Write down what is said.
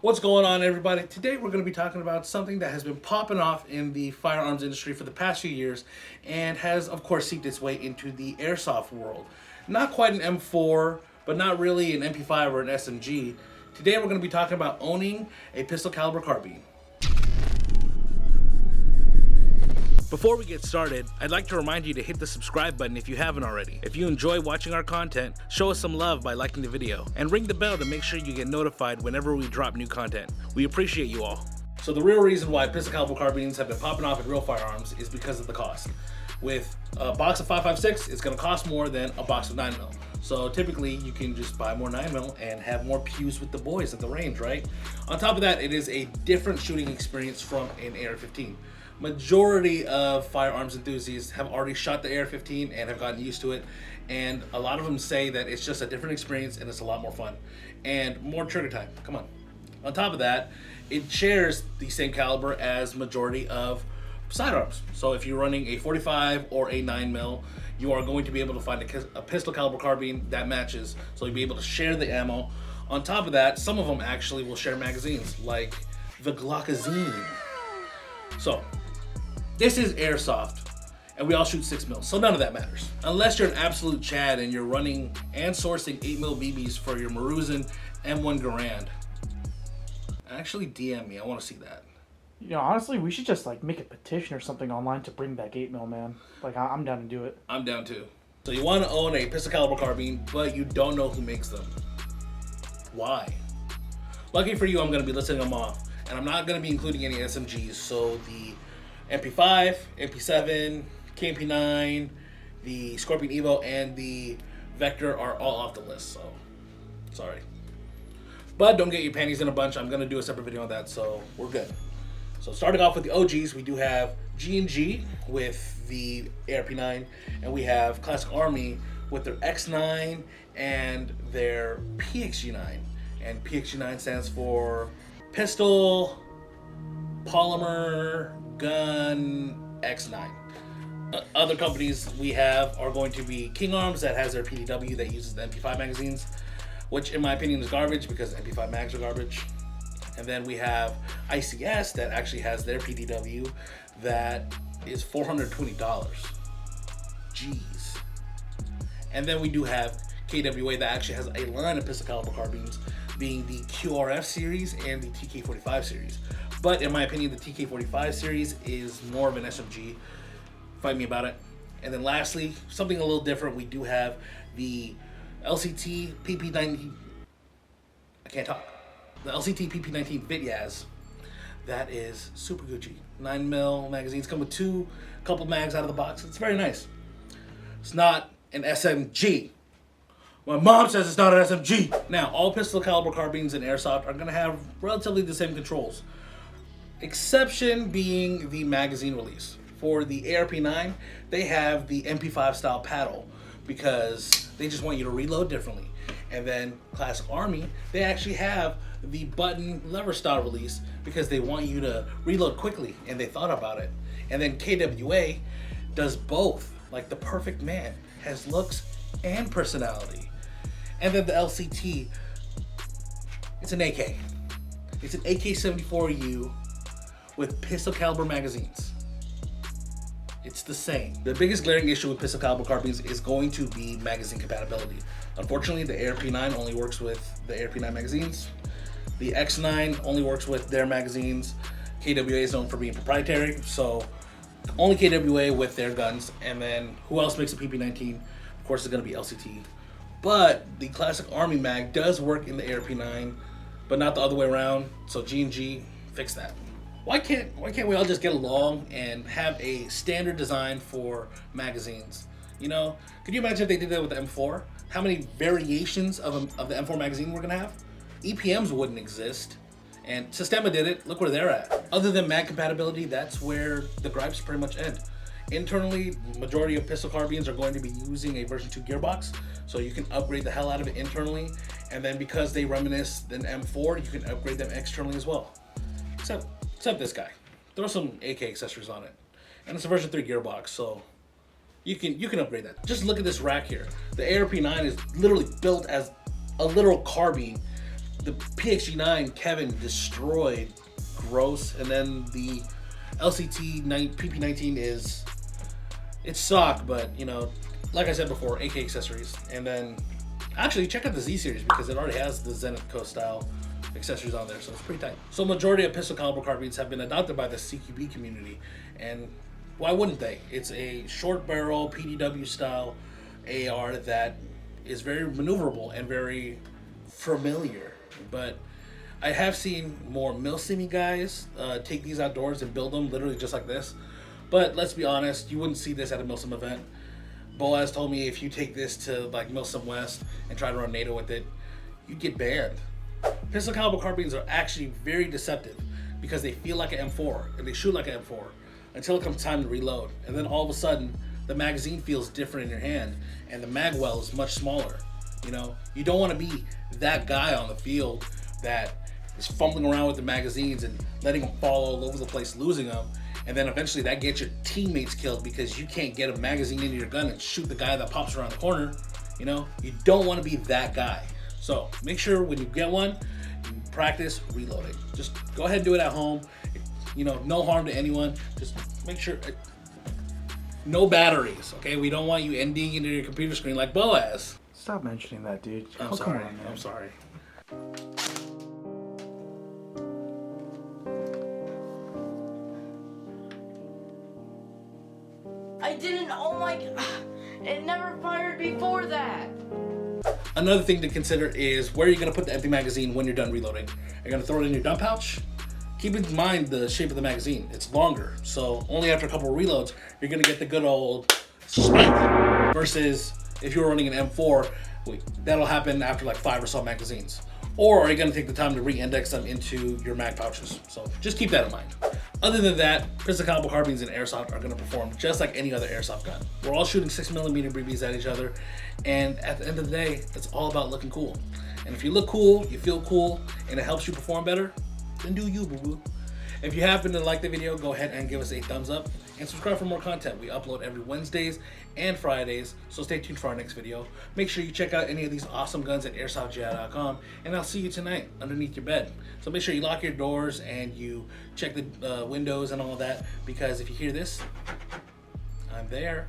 What's going on, everybody? Today we're going to be talking about something that has been popping off in the firearms industry for the past few years and has, of course, seeped its way into the airsoft world. Not quite an M4, but not really an MP5 or an SMG. Today we're going to be talking about owning a pistol caliber carbine. Before we get started, I'd like to remind you to hit the subscribe button if you haven't already. If you enjoy watching our content, show us some love by liking the video, and ring the bell to make sure you get notified whenever we drop new content. We appreciate you all. So the real reason why pistol caliber carbines have been popping off in real firearms is because of the cost. With a box of 5.56, it's going to cost more than a box of 9mm. So typically you can just buy more 9mm and have more pews with the boys at the range, right? On top of that, it is a different shooting experience from an AR-15. Majority of firearms enthusiasts have already shot the AR-15 and have gotten used to it, and a lot of them say that it's just a different experience and it's a lot more fun and more trigger time. Come on. On top of that, it shares the same caliber as majority of sidearms. So if you're running a 45 or a 9mm, you are going to be able to find a pistol caliber carbine that matches, so you'll be able to share the ammo. On top of that, some of them actually will share magazines, like the Glockazine. So this is airsoft, and we all shoot 6mm, so none of that matters. Unless you're an absolute Chad and you're running and sourcing 8mm BBs for your Maruzen M1 Garand. Actually, DM me, I want to see that. You know, honestly, we should just make a petition or something online to bring back 8mm, man. I'm down to do it. I'm down too. So you want to own a pistol caliber carbine, but you don't know who makes them. Why? Lucky for you, I'm going to be listing them off, and I'm not going to be including any SMGs, so the MP5, MP7, KMP9, the Scorpion Evo, and the Vector are all off the list, so sorry. But don't get your panties in a bunch. I'm going to do a separate video on that, so we're good. So starting off with the OGs, we do have G&G with the ARP9, and we have Classic Army with their X9 and their PXG9. And PXG9 stands for Pistol Polymer Gun X9. Other companies we have are going to be King Arms, that has their PDW that uses the MP5 magazines, which in my opinion is garbage because MP5 mags are garbage. And then we have ICS that actually has their PDW that is $420. Jeez. And then we do have KWA that actually has a line of pistol caliber carbines, being the QRF series and the TK45 series. But in my opinion, the TK45 series is more of an SMG. Fight me about it. And then lastly, something a little different, we do have the LCT PP19. I can't talk. The LCT PP19 Vityaz. That is super Gucci. 9mm magazines come with two, couple mags out of the box. It's very nice. It's not an SMG. My mom says it's not an SMG. Now, all pistol caliber carbines in airsoft are going to have relatively the same controls. Exception being the magazine release. For the ARP9, they have the MP5 style paddle because they just want you to reload differently. And then Classic Army, they actually have the button lever style release because they want you to reload quickly, and they thought about it. And then KWA does both, like the perfect man, has looks and personality. And then the LCT, it's an AK. It's an AK-74U with pistol caliber magazines. It's the same. The biggest glaring issue with pistol caliber carbines is going to be magazine compatibility. Unfortunately, the ARP9 only works with the ARP9 magazines. The X9 only works with their magazines. KWA is known for being proprietary, so only KWA with their guns. And then who else makes a PP19? Of course, it's going to be LCT. But the Classic Army mag does work in the ARP9, but not the other way around. So G&G, fix that. Why can't we all just get along and have a standard design for magazines? You know, could you imagine if they did that with the M4? How many variations of the M4 magazine we're gonna have? EPMs wouldn't exist, and Sistema did it. Look where they're at. Other than mag compatibility, that's where the gripes pretty much end. Internally, majority of pistol carbines are going to be using a version 2 gearbox, so you can upgrade the hell out of it internally. And then because they reminisce an M4, you can upgrade them externally as well. Except this guy. Throw some AK accessories on it. And it's a version 3 gearbox, so you can upgrade that. Just look at this rack here. The ARP9 is literally built as a literal carbine the PXG9 Kevin destroyed, gross, and then the LCT PP19 is, it's stock, but you know, like I said before, AK accessories. And then actually check out the Z series because it already has the Zenith Co style accessories on there, so it's pretty tight. So majority of Pistol Caliber Carbines have been adopted by the CQB community, and why wouldn't they? It's a short barrel PDW style AR that is very maneuverable and very familiar. But I have seen more milsim guys take these outdoors and build them literally just like this. But let's be honest, you wouldn't see this at a milsim event. Boaz told me if you take this to like Milsim West and try to run NATO with it, you'd get banned. Pistol Caliber Carbines are actually very deceptive because they feel like an M4 and they shoot like an M4 until it comes time to reload. And then all of a sudden, the magazine feels different in your hand and the mag well is much smaller. You know, you don't want to be that guy on the field that is fumbling around with the magazines and letting them fall all over the place, losing them. And then eventually that gets your teammates killed because you can't get a magazine into your gun and shoot the guy that pops around the corner. You know, you don't want to be that guy. So make sure when you get one, you practice reloading. Just go ahead and do it at home. You know, no harm to anyone. Just make sure, no batteries, okay? We don't want you ending into your computer screen like Boaz. Stop mentioning that, dude. I'm Oh, sorry, come on, man. I'm sorry. I didn't, oh my, it never fired before that. Another thing to consider is where you're gonna put the empty magazine when you're done reloading. You're gonna throw it in your dump pouch. Keep in mind the shape of the magazine. It's longer, so only after a couple of reloads, you're gonna get the good old spike. Versus if you're running an M4, that'll happen after like 5 or so magazines. Or are you gonna take the time to re-index them into your mag pouches? So just keep that in mind. Other than that, Pistol Caliber Carbines and Airsoft are gonna perform just like any other Airsoft gun. We're all shooting 6mm BBs at each other, and at the end of the day, it's all about looking cool. And if you look cool, you feel cool, and it helps you perform better, then do you, boo-boo. If you happen to like the video, go ahead and give us a thumbs up and subscribe for more content. We upload every Wednesdays and Fridays, so stay tuned for our next video. Make sure you check out any of these awesome guns at airsoftgi.com, and I'll see you tonight underneath your bed. So make sure you lock your doors and you check the windows and all that, because if you hear this, I'm there.